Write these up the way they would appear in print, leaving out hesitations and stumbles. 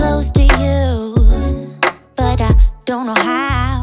close to you, but I don't know how.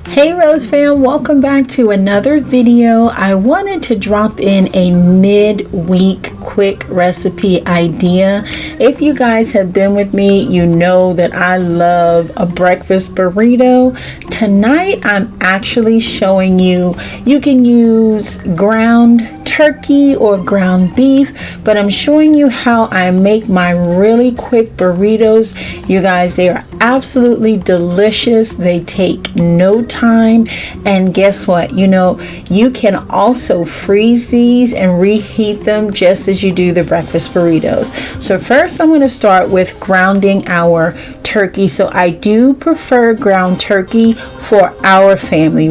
Hey Rose fam, welcome back to another video. I wanted to drop in a mid-week quick recipe idea. If you guys have been with me, you know that I love a breakfast burrito. Tonight I'm actually showing you can use ground turkey or ground beef, but I'm showing you how I make my really quick burritos. You guys, they are absolutely delicious. They take no time, and guess what? You can also freeze these and reheat them just as you do the breakfast burritos. So first I'm going to start with grounding our turkey. So I do prefer ground turkey for our family.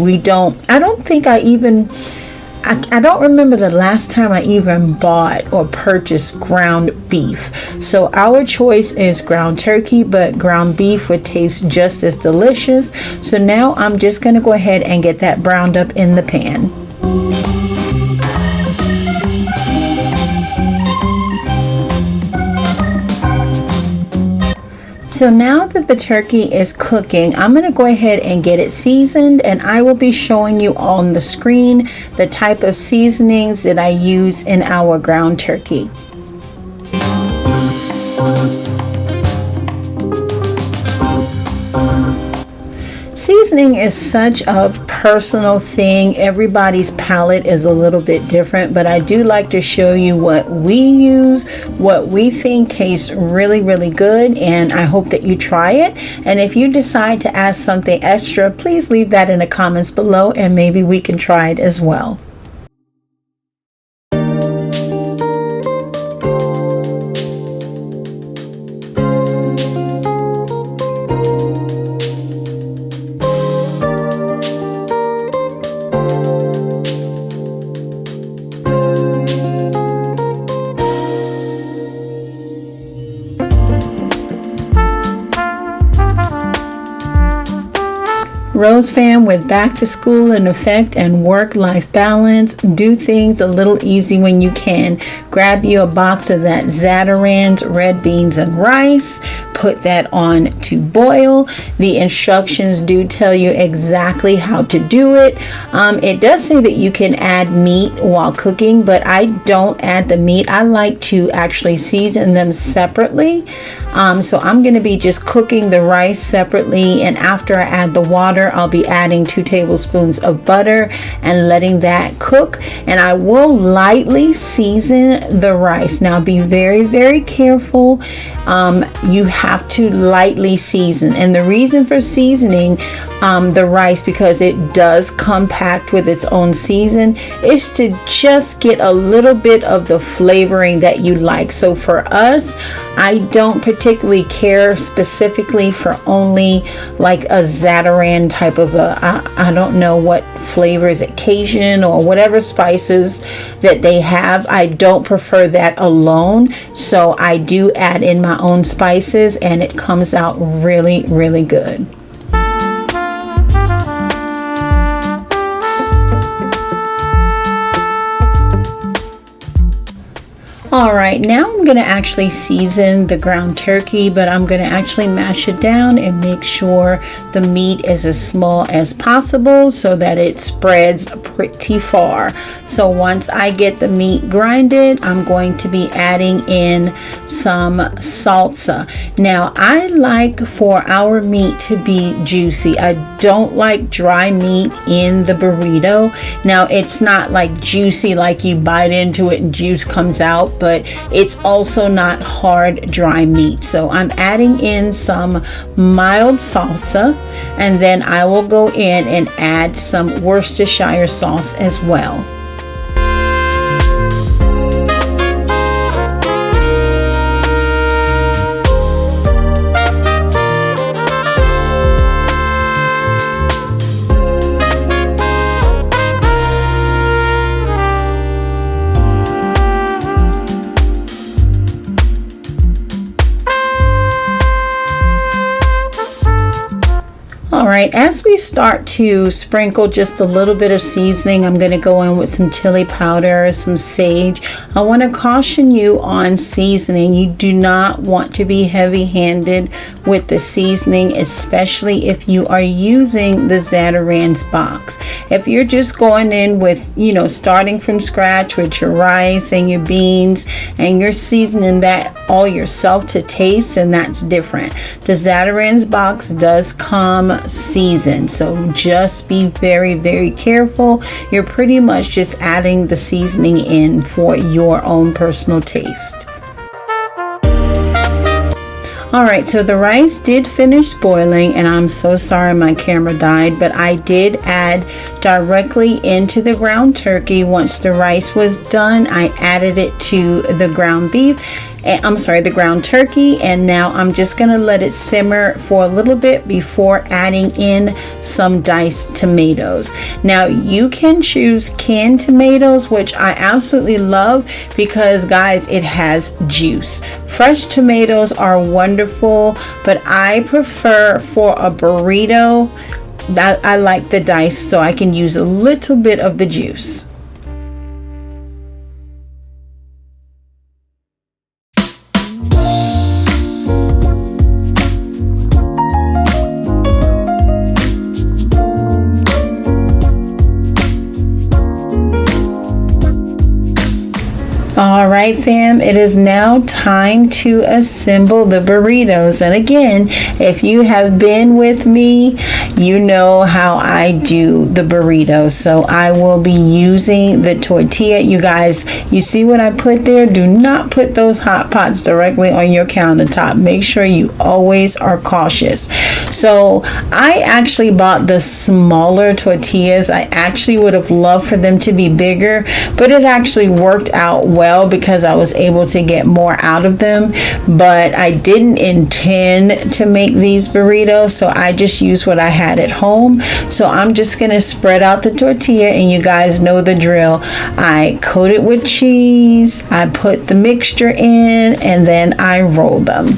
I don't remember the last time I even bought or purchased ground beef. So our choice is ground turkey, but ground beef would taste just as delicious. So now I'm just going to go ahead and get that browned up in the pan. So now that the turkey is cooking, I'm going to go ahead and get it seasoned, and I will be showing you on the screen the type of seasonings that I use in our ground turkey. Seasoning is such a personal thing. Everybody's palate is a little bit different, but I do like to show you what we use, what we think tastes really, really good, and I hope that you try it. And if you decide to add something extra, please leave that in the comments below and maybe we can try it as well. Rose fam, with back to school in effect and work-life balance, do things a little easy when you can. Grab you a box of that Zatarain's red beans and rice. Put that on to boil. The instructions do tell you exactly how to do it. It does say that you can add meat while cooking, but I don't add the meat. I like to actually season them separately. So I'm going to be just cooking the rice separately, and after I add the water, I'll be adding 2 tablespoons of butter and letting that cook. And I will lightly season the rice. Now be very, very careful. You have to lightly season, and the reason for seasoning the rice, because it does come packed with its own season, is to just get a little bit of the flavoring that you like. So for us, I don't particularly care specifically for only like a Zatarain type of I don't know what flavor is it, Cajun or whatever spices that they have. I don't prefer that alone, so I do add in my own spices, and it comes out really, really good. Alright, now I'm going to actually season the ground turkey, but I'm going to actually mash it down and make sure the meat is as small as possible so that it spreads pretty far. So once I get the meat grinded, I'm going to be adding in some salsa. Now, I like for our meat to be juicy. I don't like dry meat in the burrito. Now, it's not like juicy like you bite into it and juice comes out, but it's also not hard dry meat. So I'm adding in some mild salsa, and then I will go in and add some Worcestershire sauce as well. right, as we start to sprinkle just a little bit of seasoning, I'm going to go in with some chili powder, some sage. I want to caution you on seasoning. You do not want to be heavy-handed with the seasoning, especially if you are using the Zatarain's box. If you're just going in with, starting from scratch with your rice and your beans, and you're seasoning that all yourself to taste, and that's different. The Zatarain's box does come seasoned, so just be very, very careful. You're pretty much just adding the seasoning in for your own personal taste. Alright, so the rice did finish boiling, and I'm so sorry my camera died, but I did add directly into the ground turkey. Once the rice was done, I added it to the ground beef. The ground turkey, and now I'm just gonna let it simmer for a little bit before adding in some diced tomatoes. Now you can choose canned tomatoes, which I absolutely love because, guys, it has juice. Fresh tomatoes are wonderful, but I prefer for a burrito that I like the diced, so I can use a little bit of the juice. Alright fam, it is now time to assemble the burritos. And again, if you have been with me, you know how I do the burritos. So I will be using the tortilla. You guys, you see what I put there? Do not put those hot pots directly on your countertop. Make sure you always are cautious. So I actually bought the smaller tortillas. I actually would have loved for them to be bigger, but it actually worked out well because I was able to get more out of them. But I didn't intend to make these burritos, so I just used what I had at home. So I'm just gonna spread out the tortilla, and you guys know the drill. I coat it with cheese, I put the mixture in, and then I roll them.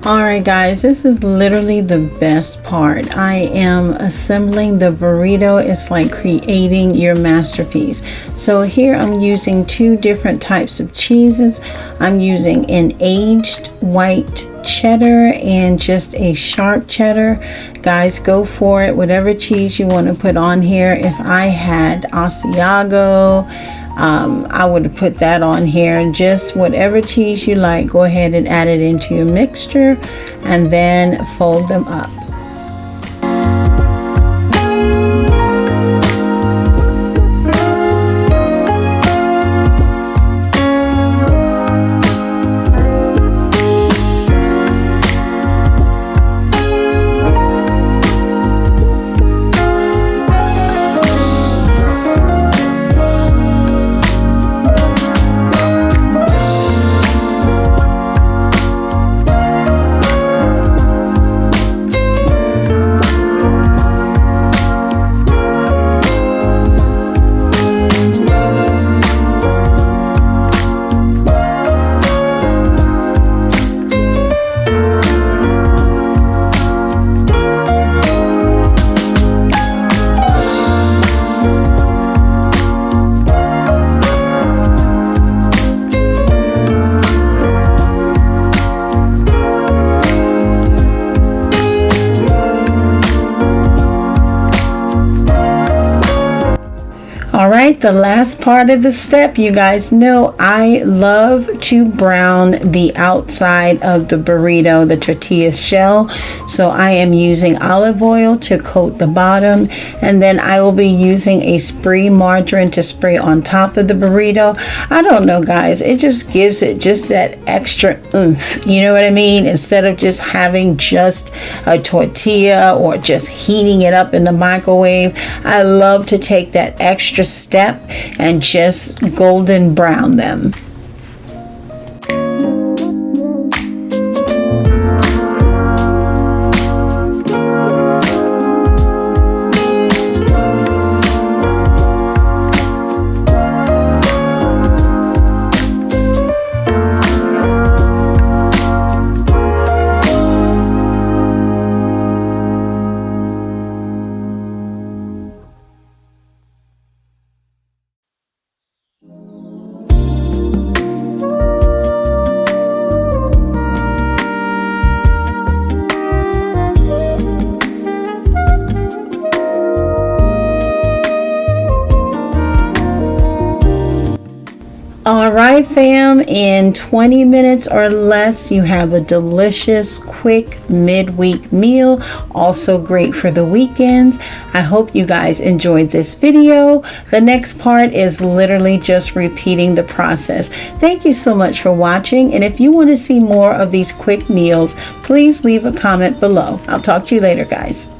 Alright guys, this is literally the best part. I am assembling the burrito. It's like creating your masterpiece. So here I'm using two different types of cheeses. I'm using an aged white cheddar and just a sharp cheddar. Guys, go for it. Whatever cheese you want to put on here. If I had Asiago, I would have put that on here. Just whatever cheese you like, go ahead and add it into your mixture and then fold them up. right, the last part of the step. You guys know I love to brown the outside of the burrito, the tortilla shell. So I am using olive oil to coat the bottom, and then I will be using a spray margarine to spray on top of the burrito. I don't know, guys, it just gives it just that extra oomph, you know what I mean? Instead of just having just a tortilla or just heating it up in the microwave, I love to take that extra step and just golden brown them. All right, fam, in 20 minutes or less, you have a delicious, quick midweek meal. Also great for the weekends. I hope you guys enjoyed this video. The next part is literally just repeating the process. Thank you so much for watching. And if you want to see more of these quick meals, please leave a comment below. I'll talk to you later, guys.